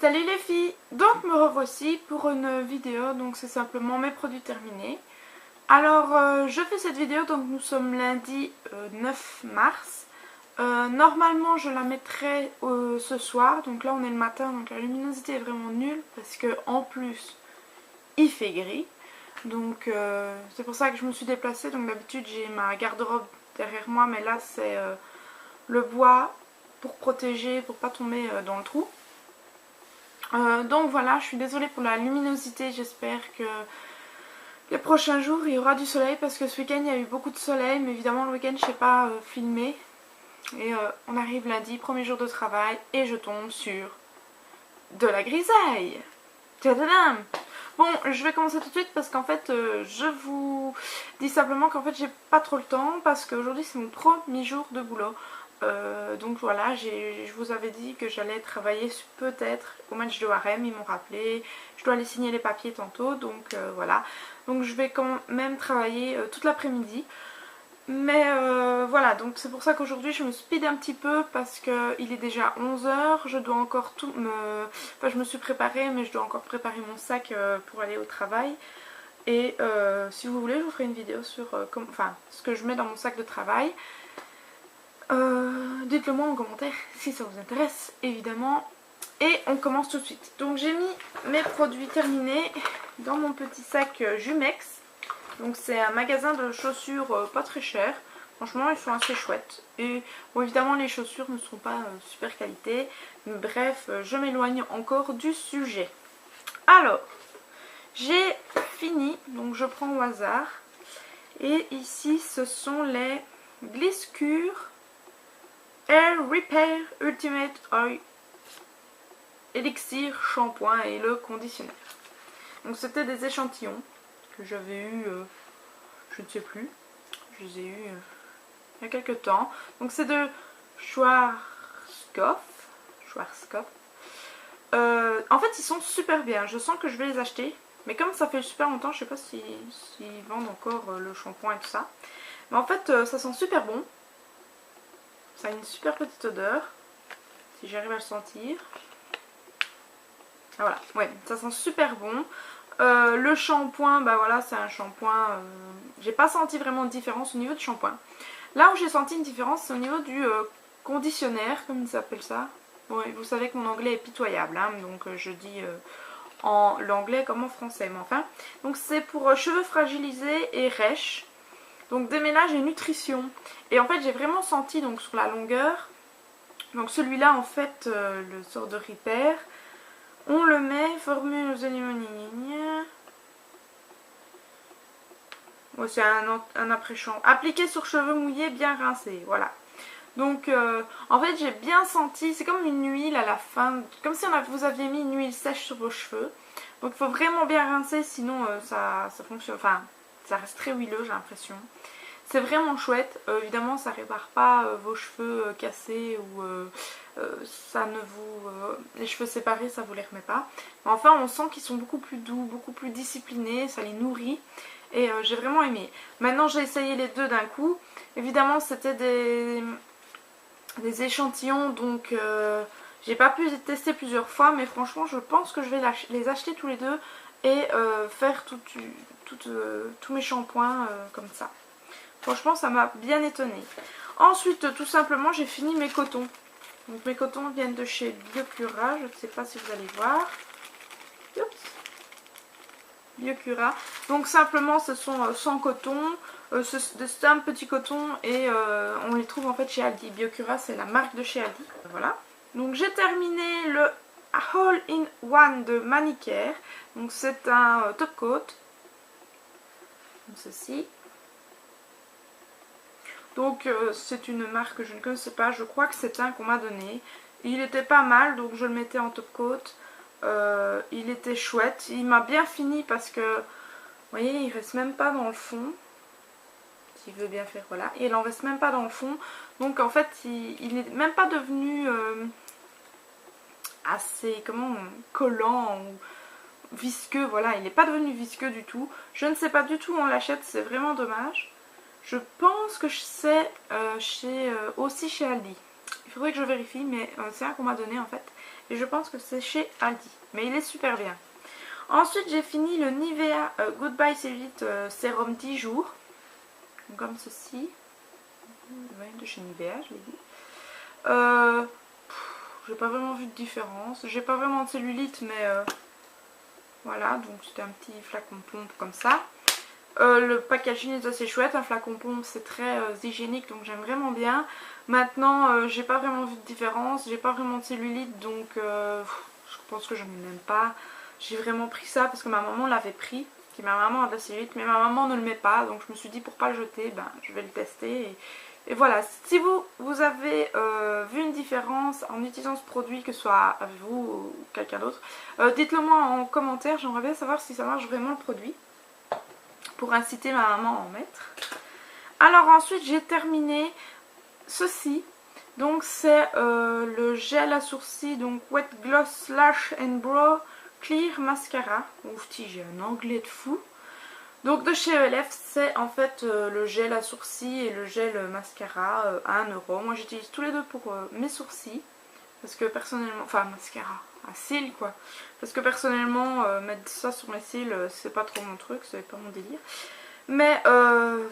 Salut les filles, donc me revoici pour une vidéo, donc c'est simplement mes produits terminés. Alors je fais cette vidéo, donc nous sommes lundi 9 mars. Normalement je la mettrai ce soir, donc là on est le matin, donc la luminosité est vraiment nulle parce que en plus il fait gris. Donc c'est pour ça que je me suis déplacée, donc d'habitude j'ai ma garde-robe derrière moi, mais là c'est le bois pour protéger, pour pas tomber dans le trou. Donc voilà, je suis désolée pour la luminosité, j'espère que les prochains jours il y aura du soleil parce que ce week-end il y a eu beaucoup de soleil, mais évidemment le week-end je sais pas filmer. Et on arrive lundi, premier jour de travail, et je tombe sur de la grisaille. Tadadam! Bon, je vais commencer tout de suite parce qu'en fait je vous dis simplement qu'en fait j'ai pas trop le temps parce qu'aujourd'hui c'est mon premier jour de boulot. Donc voilà, je vous avais dit que j'allais travailler peut-être au match de Harem, ils m'ont rappelé, je dois aller signer les papiers tantôt, donc voilà. Donc je vais quand même travailler toute l'après-midi. Mais voilà, donc c'est pour ça qu'aujourd'hui je me speed un petit peu parce qu'il est déjà 11 h, je dois encore tout me... Enfin je me suis préparée mais je dois encore préparer mon sac pour aller au travail. Et si vous voulez je vous ferai une vidéo sur ce que je mets dans mon sac de travail. Dites-le moi en commentaire si ça vous intéresse évidemment. Et on commence tout de suite. Donc j'ai mis mes produits terminés dans mon petit sac Jumex. Donc c'est un magasin de chaussures pas très cher. Franchement ils sont assez chouettes. Et bon évidemment les chaussures ne sont pas super qualité. Mais bref, je m'éloigne encore du sujet. Alors, j'ai fini. Donc je prends au hasard. Et ici ce sont les Glisscure Air Repair Ultimate Oil Elixir Shampoing et le conditionnaire. Donc c'était des échantillons que j'avais eu, je ne sais plus, je les ai eu il y a quelques temps. Donc c'est de Schwarzkopf. En fait ils sont super bien, je sens que je vais les acheter. Mais comme ça fait super longtemps, je sais pas s'ils vendent encore le shampoing et tout ça. Mais en fait ça sent super bon. Ça a une super petite odeur, si j'arrive à le sentir. Ah voilà, ouais, ça sent super bon. Le shampoing, bah voilà, c'est un shampoing. J'ai pas senti vraiment de différence au niveau du shampoing. Là où j'ai senti une différence, c'est au niveau du conditionnaire, comme ils appellent ça. Bon, vous savez que mon anglais est pitoyable, hein, donc je dis en l'anglais comme en français, mais enfin. Donc c'est pour cheveux fragilisés et rêches. Donc déménage et nutrition. Et en fait j'ai vraiment senti donc sur la longueur. Donc celui-là en fait le sort de repair. On le met, formule aux animaux. Ouais, c'est un après-shampoing. Appliqué sur cheveux mouillés, bien rincés. Voilà. Donc en fait j'ai bien senti, c'est comme une huile à la fin. Comme si vous aviez mis une huile sèche sur vos cheveux. Donc il faut vraiment bien rincer, sinon ça fonctionne. Enfin, ça reste très huileux, j'ai l'impression. C'est vraiment chouette. Évidemment, ça répare pas vos cheveux cassés ou ça ne vous... les cheveux séparés, ça vous les remet pas. Mais enfin, on sent qu'ils sont beaucoup plus doux, beaucoup plus disciplinés, ça les nourrit. Et j'ai vraiment aimé. Maintenant, j'ai essayé les deux d'un coup. Évidemment, c'était des échantillons, donc j'ai pas pu les tester plusieurs fois. Mais franchement, je pense que je vais les acheter tous les deux et faire tous mes shampoings comme ça. Franchement ça m'a bien étonnée. Ensuite tout simplement j'ai fini mes cotons. Donc mes cotons viennent de chez Biocura. Je ne sais pas si vous allez voir. Oups. Biocura. Donc simplement ce sont 100 cotons. C'est un petit coton et on les trouve en fait chez Aldi. Biocura c'est la marque de chez Aldi. Voilà. Donc j'ai terminé le All-in-One de Manicare. Donc c'est un top coat. Comme ceci. Donc c'est une marque que je ne connaissais pas, je crois que c'est un qu'on m'a donné. Il était pas mal, donc je le mettais en top coat. Il était chouette, il m'a bien fini parce que, vous voyez, il reste même pas dans le fond. S'il veut bien faire, voilà. Et il en reste même pas dans le fond. Donc en fait, il n'est même pas devenu assez, collant ou visqueux. Voilà, il n'est pas devenu visqueux du tout. Je ne sais pas du tout où on l'achète, c'est vraiment dommage. Je pense que c'est aussi chez Aldi. Il faudrait que je vérifie, mais c'est un qu'on m'a donné en fait. Et je pense que c'est chez Aldi. Mais il est super bien. Ensuite, j'ai fini le Nivea Goodbye Cellulite Sérum 10 jours. Donc, comme ceci. Ouais, de chez Nivea, je l'ai dit. J'ai pas vraiment vu de différence. J'ai pas vraiment de cellulite, mais voilà. Donc, c'était un petit flacon pompe comme ça. Le packaging est assez chouette. Un flacon pompe, c'est très hygiénique, donc j'aime vraiment bien. Maintenant, j'ai pas vraiment vu de différence. J'ai pas vraiment de cellulite, donc je pense que je n'en aime pas. J'ai vraiment pris ça parce que ma maman l'avait pris. Ma maman a de la cellulite, mais ma maman ne le met pas. Donc je me suis dit pour pas le jeter, ben, je vais le tester. Et voilà, si vous avez vu une différence en utilisant ce produit, que ce soit avec vous ou quelqu'un d'autre, dites-le moi en commentaire. J'aimerais bien savoir si ça marche vraiment le produit, pour inciter ma maman à en mettre. Alors ensuite j'ai terminé ceci. Donc c'est le gel à sourcils, donc Wet Gloss Lash and Brow Clear Mascara. Ouf, j'ai un anglais de fou. Donc de chez ELF, c'est en fait le gel à sourcils et le gel mascara à 1 euro. Moi j'utilise tous les deux pour mes sourcils. Parce que personnellement, enfin mascara, à cils quoi. Parce que personnellement, mettre ça sur mes cils, c'est pas trop mon truc, c'est pas mon délire. Mais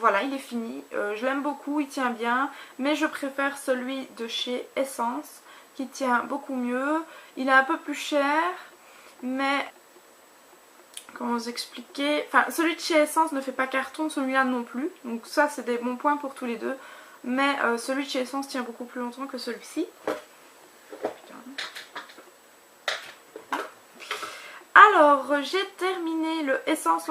voilà, il est fini. Je l'aime beaucoup, il tient bien. Mais je préfère celui de chez Essence, qui tient beaucoup mieux. Il est un peu plus cher, mais comment vous expliquer, enfin celui de chez Essence ne fait pas carton, celui-là non plus. Donc ça c'est des bons points pour tous les deux. Mais celui de chez Essence tient beaucoup plus longtemps que celui-ci. Alors j'ai terminé le Essence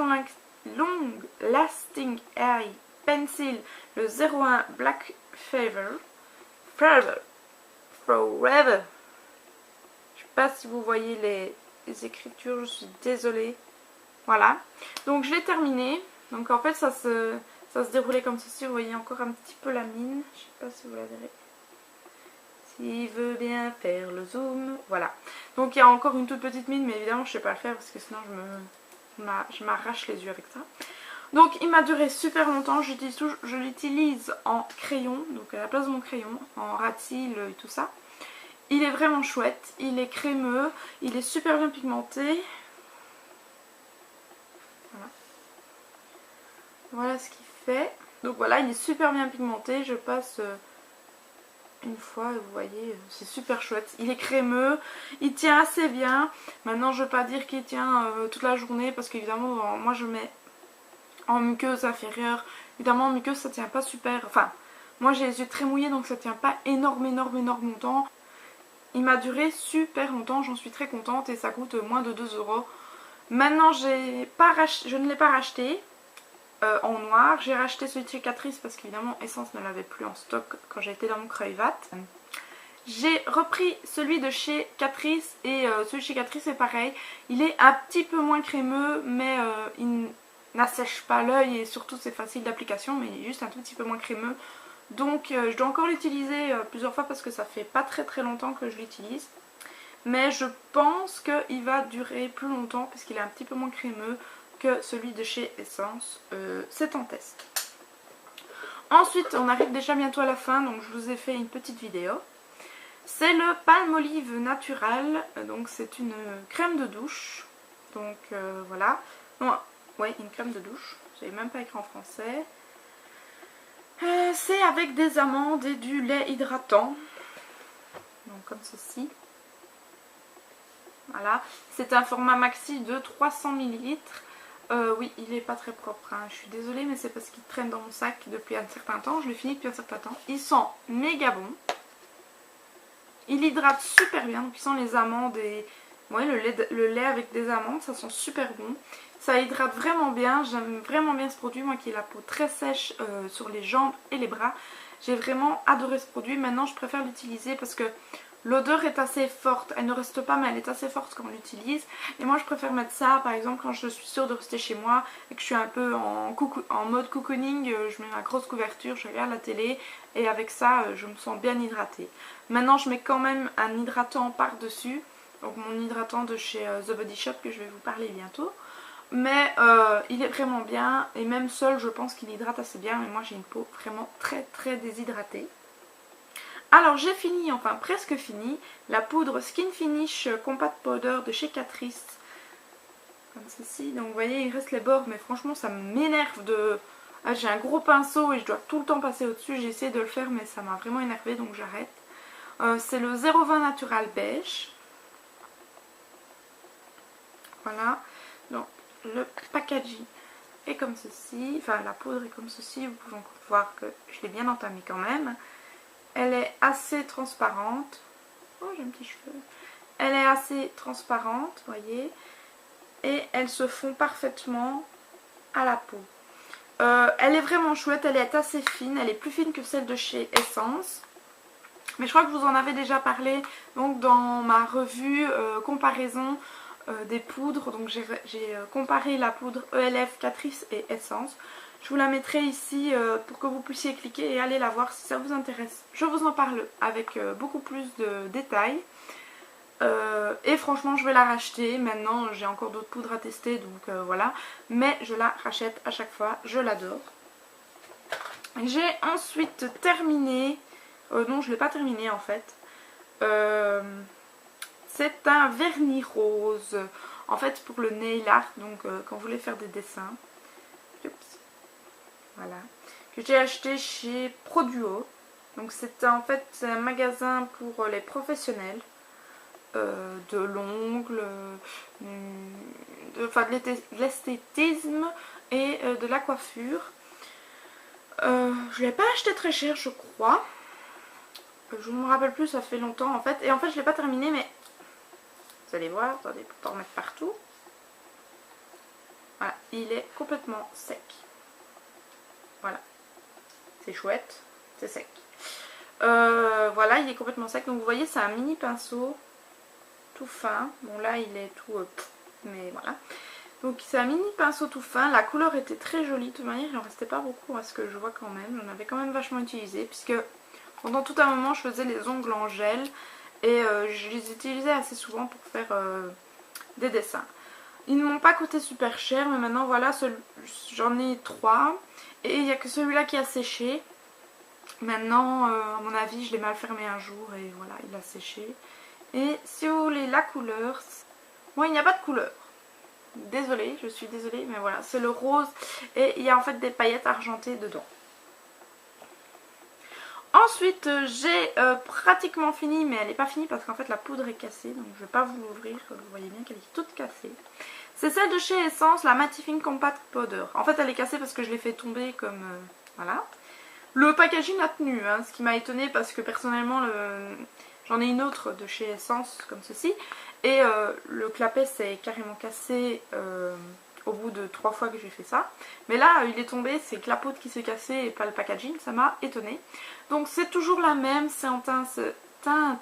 Long Lasting Eye Pencil, le 01 Black Forever. Je sais pas si vous voyez les écritures, je suis désolée. Voilà, donc je l'ai terminé. Donc en fait ça se déroulait comme ceci. Vous voyez encore un petit peu la mine. Je sais pas si vous la verrez. S'il veut bien faire le zoom. Voilà. Donc il y a encore une toute petite mine, mais évidemment je sais pas le faire parce que sinon je m'arrache les yeux avec ça. Donc il m'a duré super longtemps. Je l'utilise en crayon, donc à la place de mon crayon, en ras de cils et tout ça. Il est vraiment chouette, il est crémeux, il est super bien pigmenté. Voilà. Voilà ce qu'il fait. Donc voilà, il est super bien pigmenté. Je passe une fois et vous voyez, c'est super chouette. Il est crémeux, il tient assez bien. Maintenant je ne veux pas dire qu'il tient toute la journée parce qu'évidemment moi je mets en muqueuse inférieure. Évidemment en muqueuse ça tient pas super. Enfin, moi j'ai les yeux très mouillés donc ça tient pas énorme longtemps. Il m'a duré super longtemps, j'en suis très contente et ça coûte moins de 2 euros. Maintenant je ne l'ai pas racheté en noir. J'ai racheté celui de chez Catrice parce qu'évidemment Essence ne l'avait plus en stock quand j'ai été dans mon Creuvat. J'ai repris celui de chez Catrice et celui de chez Catrice est pareil. Il est un petit peu moins crémeux mais il n'assèche pas l'œil et surtout c'est facile d'application, mais il est juste un tout petit peu moins crémeux. Donc je dois encore l'utiliser plusieurs fois parce que ça fait pas très longtemps que je l'utilise. Mais je pense qu'il va durer plus longtemps puisqu'il est un petit peu moins crémeux que celui de chez Essence. C'est en test. Ensuite on arrive déjà bientôt à la fin, donc je vous ai fait une petite vidéo. C'est le Palmolive Natural, donc c'est une crème de douche. Donc voilà. Non, ouais, une crème de douche. Je n'avais même pas écrit en français. C'est avec des amandes et du lait hydratant. Donc comme ceci. Voilà. C'est un format maxi de 300 ml. Oui, il est pas très propre. Hein. Je suis désolée, mais c'est parce qu'il traîne dans mon sac depuis un certain temps. Je l'ai fini depuis un certain temps. Il sent méga bon. Il hydrate super bien. Donc il sent les amandes et ouais, le lait avec des amandes. Ça sent super bon. Ça hydrate vraiment bien, j'aime vraiment bien ce produit, moi qui ai la peau très sèche sur les jambes et les bras. J'ai vraiment adoré ce produit, maintenant je préfère l'utiliser parce que l'odeur est assez forte. Elle ne reste pas mais elle est assez forte quand on l'utilise. Et moi je préfère mettre ça par exemple quand je suis sûre de rester chez moi et que je suis un peu en mode cocooning. Je mets ma grosse couverture, je regarde la télé et avec ça je me sens bien hydratée. Maintenant je mets quand même un hydratant par dessus, donc mon hydratant de chez The Body Shop que je vais vous parler bientôt. Mais il est vraiment bien et même seul je pense qu'il hydrate assez bien, mais moi j'ai une peau vraiment très déshydratée. Alors j'ai fini, enfin presque fini, la poudre Skin Finish Compact Powder de chez Catrice. Comme ceci, donc vous voyez il reste les bords, mais franchement ça m'énerve de... Ah, j'ai un gros pinceau et je dois tout le temps passer au dessus, j'ai essayé de le faire mais ça m'a vraiment énervé donc j'arrête. C'est le 020 Natural Beige. Voilà, donc le packaging est comme ceci, enfin la poudre est comme ceci, vous pouvez encore voir que je l'ai bien entamée quand même. Elle est assez transparente. Oh, j'ai un petit cheveu. Elle est assez transparente, vous voyez. Et elles se fond parfaitement à la peau. Elle est vraiment chouette, elle est assez fine. Elle est plus fine que celle de chez Essence. Mais je crois que je vous en avais déjà parlé donc dans ma revue comparaison des poudres. Donc j'ai comparé la poudre ELF, Catrice et Essence. Je vous la mettrai ici pour que vous puissiez cliquer et aller la voir si ça vous intéresse. Je vous en parle avec beaucoup plus de détails. Et franchement je vais la racheter. Maintenant j'ai encore d'autres poudres à tester donc voilà. Mais je la rachète à chaque fois, je l'adore. J'ai ensuite terminé... non je ne l'ai pas terminé en fait. C'est un vernis rose. En fait pour le nail art, donc quand vous voulez faire des dessins. Oups. Voilà, que j'ai acheté chez Produo. Donc c'est en fait un magasin pour les professionnels de l'ongle, de l'esthétisme et de la coiffure. Je l'ai pas acheté très cher je crois. Je ne me rappelle plus, ça fait longtemps en fait. Et en fait je l'ai pas terminé mais vous allez voir, attendez pour pas en mettre partout. Voilà, il est complètement sec. Voilà, c'est chouette, c'est sec. Voilà, il est complètement sec. Donc vous voyez, c'est un mini pinceau tout fin. Bon là, il est tout... mais voilà. Donc c'est un mini pinceau tout fin. La couleur était très jolie. De toute manière, il n'en restait pas beaucoup à ce que je vois quand même. J'en avais quand même vachement utilisé. Puisque pendant tout un moment, je faisais les ongles en gel. Et je les utilisais assez souvent pour faire des dessins. Ils ne m'ont pas coûté super cher. Mais maintenant, voilà, j'en ai 3. Et il n'y a que celui-là qui a séché. Maintenant, à mon avis, je l'ai mal fermé un jour et voilà, il a séché. Et si vous voulez la couleur, moi il n'y a pas de couleur. Désolée, je suis désolée, mais voilà, c'est le rose et il y a en fait des paillettes argentées dedans. Ensuite, j'ai pratiquement fini, mais elle n'est pas finie parce qu'en fait la poudre est cassée, donc je ne vais pas vous l'ouvrir, vous voyez bien qu'elle est toute cassée. C'est celle de chez Essence, la Mattifying Compact Powder. En fait, elle est cassée parce que je l'ai fait tomber comme... voilà. Le packaging a tenu, hein, ce qui m'a étonné parce que personnellement, j'en ai une autre de chez Essence comme ceci. Et le clapet s'est carrément cassé au bout de 3 fois que j'ai fait ça. Mais là, il est tombé, c'est que la peau qui s'est cassée et pas le packaging, ça m'a étonné. Donc c'est toujours la même, c'est en teinte, je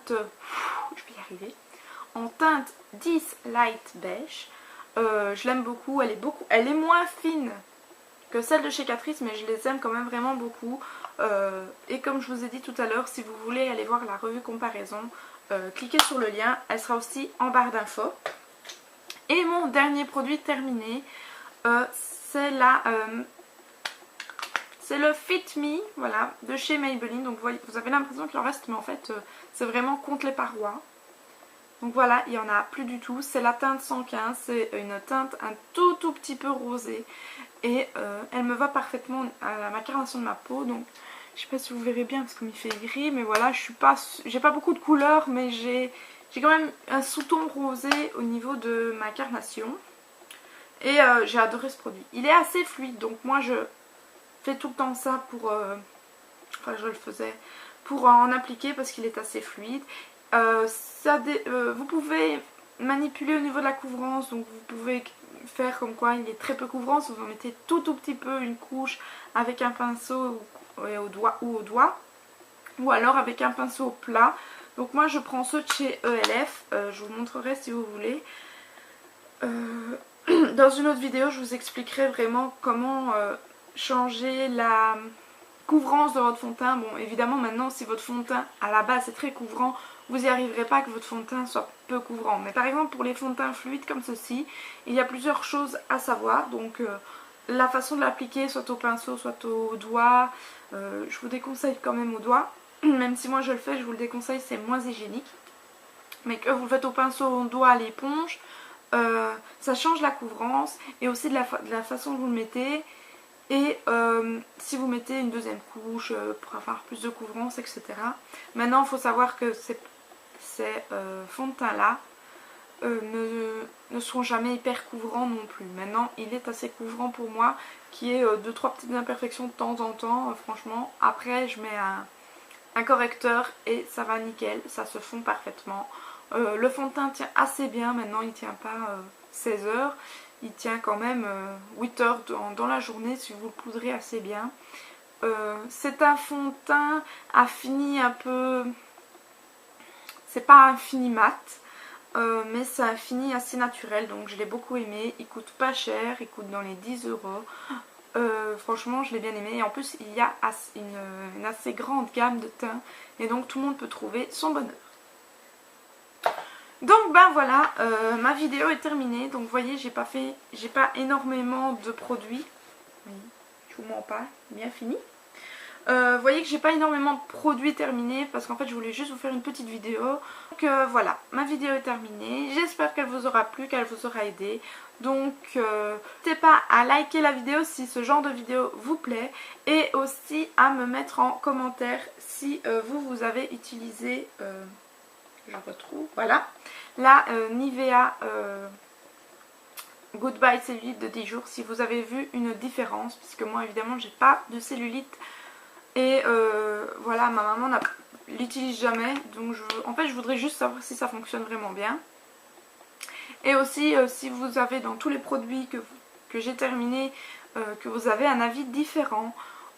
vais y arriver, en teinte 10 Light Beige. Je l'aime beaucoup, elle est moins fine que celle de chez Catrice, mais je les aime quand même vraiment beaucoup. Et comme je vous ai dit tout à l'heure, si vous voulez aller voir la revue comparaison, cliquez sur le lien, elle sera aussi en barre d'infos. Et mon dernier produit terminé, c'est le Fit Me, voilà, de chez Maybelline. Donc vous avez l'impression qu'il en reste, mais en fait c'est vraiment contre les parois. Donc voilà, il n'y en a plus du tout. C'est la teinte 115, c'est une teinte un tout petit peu rosée. Et elle me va parfaitement à la carnation de ma peau. Donc je sais pas si vous verrez bien parce qu'il me fait gris. Mais voilà, j'ai pas beaucoup de couleurs. Mais j'ai quand même un sous-ton rosé au niveau de ma carnation. Et j'ai adoré ce produit. Il est assez fluide. Donc moi je fais tout le temps ça pour... enfin je le faisais pour en appliquer parce qu'il est assez fluide. Vous pouvez manipuler au niveau de la couvrance. Donc vous pouvez... faire comme quoi il est très peu couvrant, si vous en mettez tout petit peu une couche avec un pinceau au doigt ou alors avec un pinceau plat. Donc moi je prends ceux de chez ELF, je vous montrerai si vous voulez. Dans une autre vidéo je vous expliquerai vraiment comment changer la couvrance de votre fond de teint. Bon évidemment maintenant si votre fond de teint à la base est très couvrant, vous n'y arriverez pas que votre fond de teint soit peu couvrant. Mais par exemple pour les fonds de teint fluides comme ceci, il y a plusieurs choses à savoir. Donc la façon de l'appliquer soit au pinceau soit au doigt. Je vous déconseille quand même au doigt. même si moi je le fais, je vous le déconseille, c'est moins hygiénique. Mais que vous le faites au pinceau, au doigt, à l'éponge, ça change la couvrance et aussi de la façon dont vous le mettez. Et si vous mettez une deuxième couche pour avoir plus de couvrance, etc. Maintenant, il faut savoir que ces fonds de teint là ne seront jamais hyper couvrants non plus. Maintenant, il est assez couvrant pour moi, qui est 2-3 petites imperfections de temps en temps, franchement. Après, je mets un correcteur et ça va nickel, ça se fond parfaitement. Le fond de teint tient assez bien, maintenant il tient pas 16 heures, il tient quand même 8 heures dans la journée si vous le poudrez assez bien. C'est un fond de teint à fini un peu, c'est pas un fini mat, mais c'est un fini assez naturel, donc je l'ai beaucoup aimé. Il coûte pas cher, il coûte dans les 10 euros. Franchement je l'ai bien aimé et en plus il y a une assez grande gamme de teints et donc tout le monde peut trouver son bonheur. Donc ben voilà, ma vidéo est terminée. Donc vous voyez, j'ai pas énormément de produits. Oui, je vous mens pas, bien fini. Vous voyez que j'ai pas énormément de produits terminés parce qu'en fait je voulais juste vous faire une petite vidéo. Donc voilà, ma vidéo est terminée. J'espère qu'elle vous aura plu, qu'elle vous aura aidé. Donc n'hésitez pas à liker la vidéo si ce genre de vidéo vous plaît. Et aussi à me mettre en commentaire si vous avez utilisé... je retrouve, voilà, la Nivea Goodbye Cellulite de 10 jours, si vous avez vu une différence, puisque moi évidemment j'ai pas de cellulite et voilà, ma maman l'utilise jamais, donc en fait je voudrais juste savoir si ça fonctionne vraiment bien. Et aussi si vous avez dans tous les produits que j'ai terminés, que vous avez un avis différent,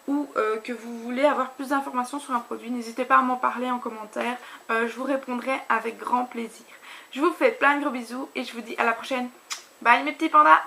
ou que vous voulez avoir plus d'informations sur un produit, n'hésitez pas à m'en parler en commentaire, je vous répondrai avec grand plaisir. Je vous fais plein de gros bisous et je vous dis à la prochaine. Bye mes petits pandas.